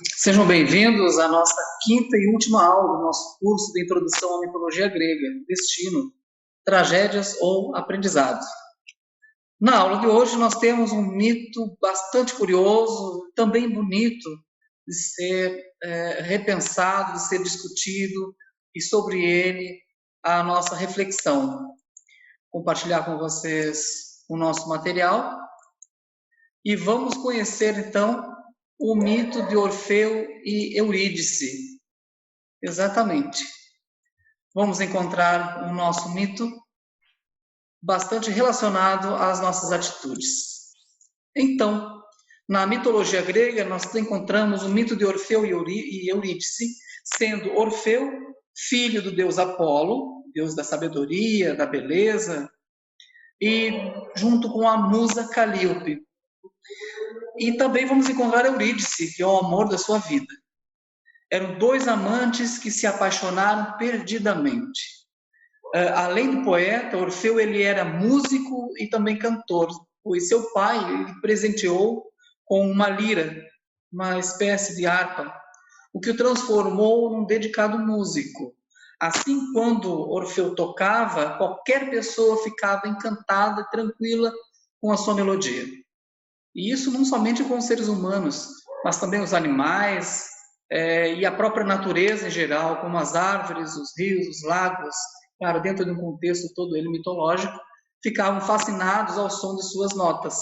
Sejam bem-vindos à nossa quinta e última aula do nosso curso de Introdução à Mitologia Grega, Destino, Tragédias ou Aprendizado. Na aula de hoje nós temos um mito bastante curioso, também bonito de ser repensado, de ser discutido e sobre ele a nossa reflexão. Compartilhar com vocês o nosso material e vamos conhecer então o mito de Orfeu e Eurídice. Exatamente. Vamos encontrar um nosso mito bastante relacionado às nossas atitudes. Então, na mitologia grega, nós encontramos o mito de Orfeu e Eurídice, sendo Orfeu filho do deus Apolo, deus da sabedoria, da beleza, e junto com a musa Calíope. E também vamos encontrar Eurídice, que é o amor da sua vida. Eram dois amantes que se apaixonaram perdidamente. Além do poeta, Orfeu ele era músico e também cantor, pois seu pai ele presenteou com uma lira, uma espécie de harpa, o que o transformou num dedicado músico. Assim, quando Orfeu tocava, qualquer pessoa ficava encantada e tranquila com a sua melodia. E isso não somente com os seres humanos, mas também os animais, e a própria natureza em geral, como as árvores, os rios, os lagos, claro, dentro de um contexto todo ele mitológico, ficavam fascinados ao som de suas notas.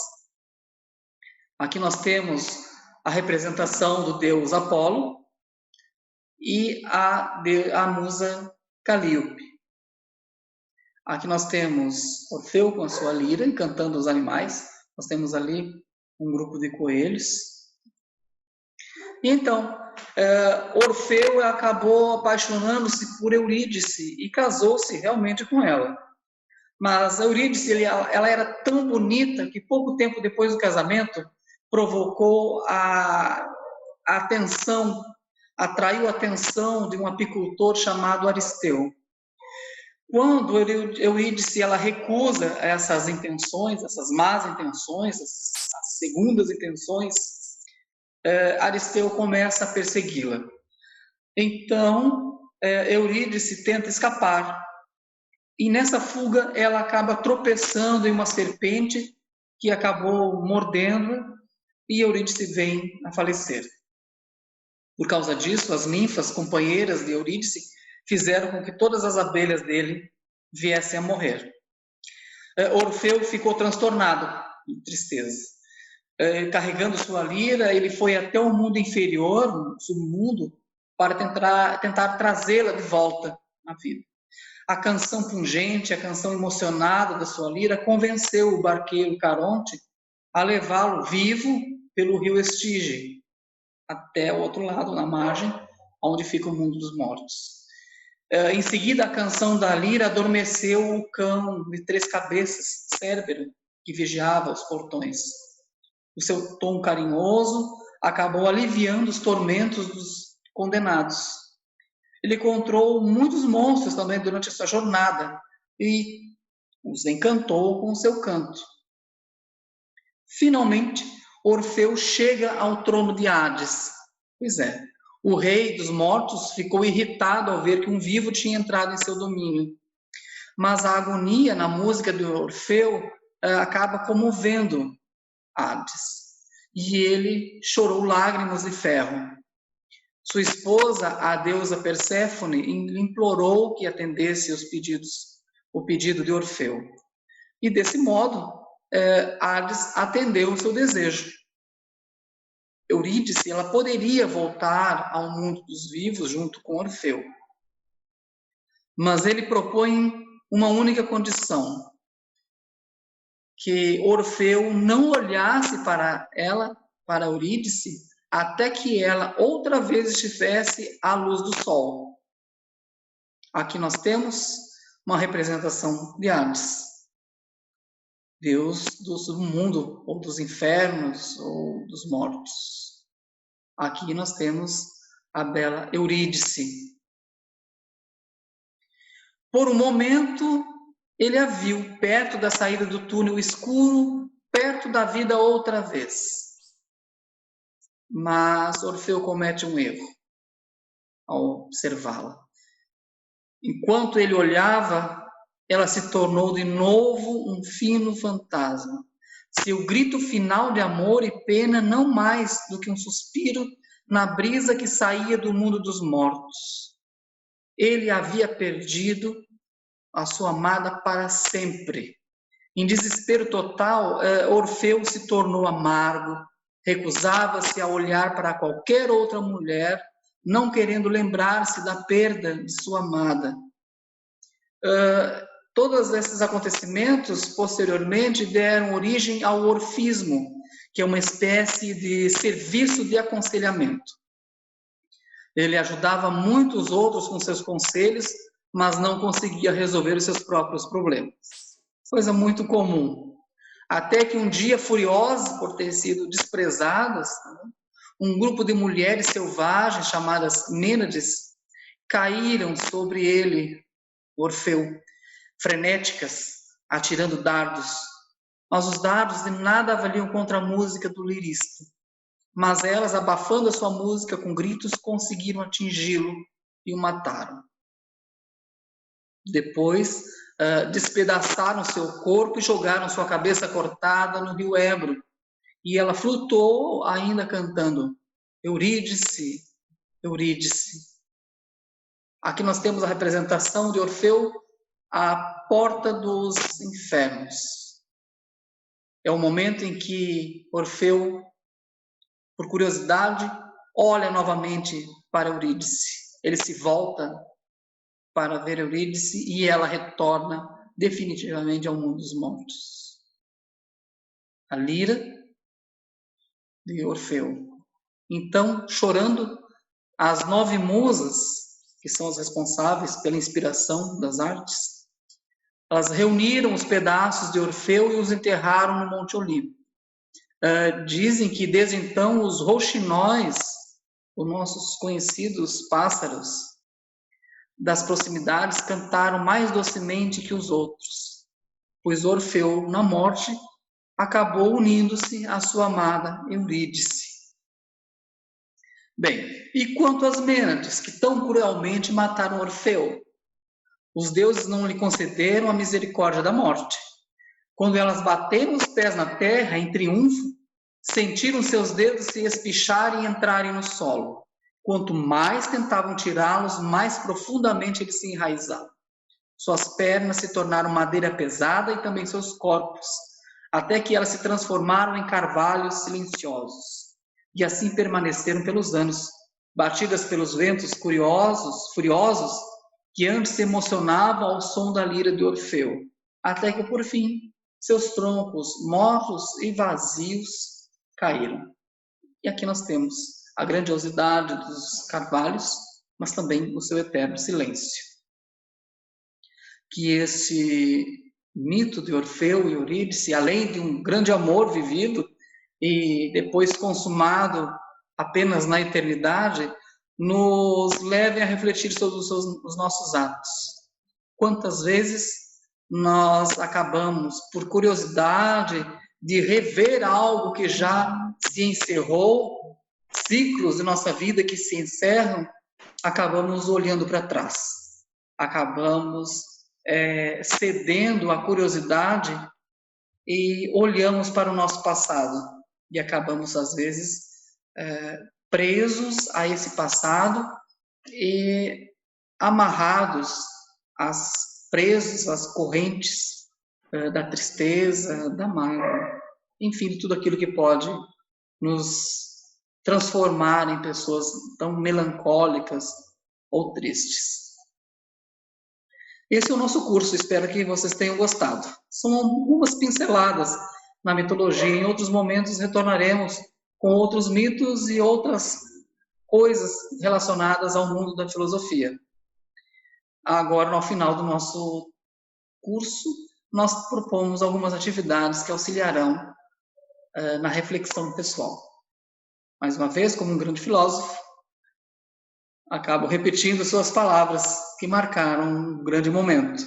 Aqui nós temos a representação do deus Apolo e a musa Calíope. Aqui nós temos Orfeu com a sua lira encantando os animais. Nós temos ali um grupo de coelhos. Então, Orfeu acabou apaixonando-se por Eurídice e casou-se realmente com ela. Mas Eurídice ela era tão bonita que pouco tempo depois do casamento provocou atraiu a atenção de um apicultor chamado Aristeu. Quando Eurídice ela recusa essas intenções, essas más intenções, as segundas intenções, Aristeu começa a persegui-la. Então, Eurídice tenta escapar. E nessa fuga, ela acaba tropeçando em uma serpente que acabou mordendo e Eurídice vem a falecer. Por causa disso, as ninfas companheiras de Eurídice fizeram com que todas as abelhas dele viessem a morrer. Orfeu ficou transtornado, em tristeza. Carregando sua lira, ele foi até o mundo inferior, o submundo, para tentar trazê-la de volta à vida. A canção pungente, a canção emocionada da sua lira convenceu o barqueiro Caronte a levá-lo vivo pelo rio Estige, até o outro lado, na margem, onde fica o mundo dos mortos. Em seguida, a canção da lira adormeceu o cão de 3 cabeças, Cérbero, que vigiava os portões. O seu tom carinhoso acabou aliviando os tormentos dos condenados. Ele encontrou muitos monstros também durante essa jornada e os encantou com o seu canto. Finalmente, Orfeu chega ao trono de Hades. Pois é, o rei dos mortos ficou irritado ao ver que um vivo tinha entrado em seu domínio. Mas a agonia na música de Orfeu acaba comovendo Hades. E ele chorou lágrimas de ferro. Sua esposa, a deusa Perséfone, implorou que atendesse o pedido de Orfeu. E desse modo, Hades atendeu o seu desejo. Eurídice ela poderia voltar ao mundo dos vivos junto com Orfeu. Mas ele propõe uma única condição: que Orfeu não olhasse para ela, para Eurídice, até que ela outra vez estivesse à luz do sol. Aqui nós temos uma representação de Hades, Deus do submundo, ou dos infernos, ou dos mortos. Aqui nós temos a bela Eurídice. Por um momento, ele a viu perto da saída do túnel escuro, perto da vida outra vez. Mas Orfeu comete um erro ao observá-la. Enquanto ele olhava, ela se tornou de novo um fino fantasma. Seu grito final de amor e pena não mais do que um suspiro na brisa que saía do mundo dos mortos. Ele havia perdido a sua amada para sempre. Em desespero total, Orfeu se tornou amargo, recusava-se a olhar para qualquer outra mulher, não querendo lembrar-se da perda de sua amada. Todos esses acontecimentos, posteriormente, deram origem ao orfismo, que é uma espécie de serviço de aconselhamento. Ele ajudava muitos outros com seus conselhos, mas não conseguia resolver os seus próprios problemas. Coisa muito comum. Até que um dia, furiosas por ter sido desprezadas, um grupo de mulheres selvagens, chamadas Mênades, caíram sobre ele, Orfeu, frenéticas, atirando dardos. Mas os dardos de nada valiam contra a música do lirista. Mas elas, abafando a sua música com gritos, conseguiram atingi-lo e o mataram. Depois, despedaçaram seu corpo e jogaram sua cabeça cortada no rio Ebro. E ela flutuou ainda cantando: Eurídice, Eurídice. Aqui nós temos a representação de Orfeu à porta dos infernos. É o momento em que Orfeu, por curiosidade, olha novamente para Eurídice. Ele se volta para ver Eurídice e ela retorna definitivamente ao mundo dos mortos. A lira de Orfeu. Então, chorando, as 9 musas, que são as responsáveis pela inspiração das artes, elas reuniram os pedaços de Orfeu e os enterraram no Monte Olimpo. Dizem que desde então os rouxinóis, os nossos conhecidos pássaros das proximidades, cantaram mais docemente que os outros, pois Orfeu, na morte, acabou unindo-se à sua amada Eurídice. Bem, e quanto às Mênades, que tão cruelmente mataram Orfeu? Os deuses não lhe concederam a misericórdia da morte. Quando elas bateram os pés na terra em triunfo, sentiram seus dedos se espicharem e entrarem no solo. Quanto mais tentavam tirá-los, mais profundamente eles se enraizavam. Suas pernas se tornaram madeira pesada e também seus corpos, até que elas se transformaram em carvalhos silenciosos. E assim permaneceram pelos anos, batidas pelos ventos furiosos, que antes se emocionavam ao som da lira de Orfeu, até que, por fim, seus troncos, mortos e vazios, caíram. E aqui nós temos a grandiosidade dos carvalhos, mas também o seu eterno silêncio. Que esse mito de Orfeu e Eurídice, além de um grande amor vivido e depois consumado apenas na eternidade, nos leve a refletir sobre os nossos atos. Quantas vezes nós acabamos, por curiosidade, de rever algo que já se encerrou, ciclos de nossa vida que se encerram, acabamos olhando para trás, acabamos cedendo à curiosidade e olhamos para o nosso passado e acabamos, às vezes, presos a esse passado e amarrados, presos às correntes da tristeza, da mágoa, enfim, de tudo aquilo que pode nos transformar em pessoas tão melancólicas ou tristes. Esse é o nosso curso, espero que vocês tenham gostado. São algumas pinceladas na mitologia, em outros momentos retornaremos com outros mitos e outras coisas relacionadas ao mundo da filosofia. Agora, no final do nosso curso, nós propomos algumas atividades que auxiliarão na reflexão pessoal. Mais uma vez, como um grande filósofo, acabo repetindo suas palavras que marcaram um grande momento.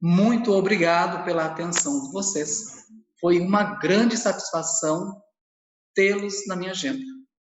Muito obrigado pela atenção de vocês. Foi uma grande satisfação tê-los na minha agenda.